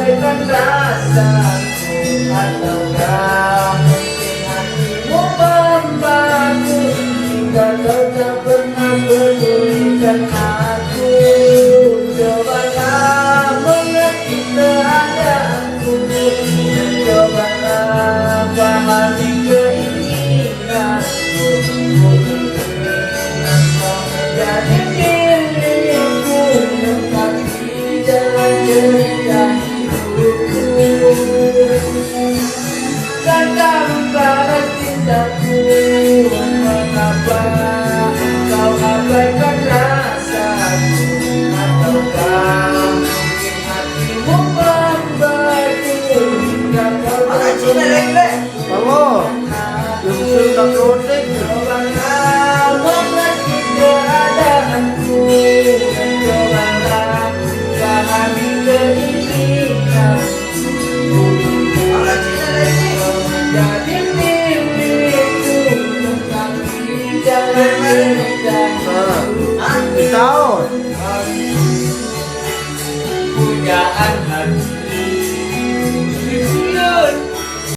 abaikan rasaku, ataukah mungkin hatimu membantu hingga kau tak pernah pedulikan aku. Cobalah mengerti keadaanku, dan cobalah pahami keinginanku. Ku ingin kau menjadi milikku, mengkapi jalan cerita hidupku. Katakan pada cintaku, mengapa kau abaikan rasaku, ataukah mungkin hatimu membantu hingga kau tak pernah Vamos, yung sudah clothing. cobalah mengerti keadaanku, dan cobalah pahami keinginanku. Menjadi milikku, mengkapi jalan cerita Tahun. pujaan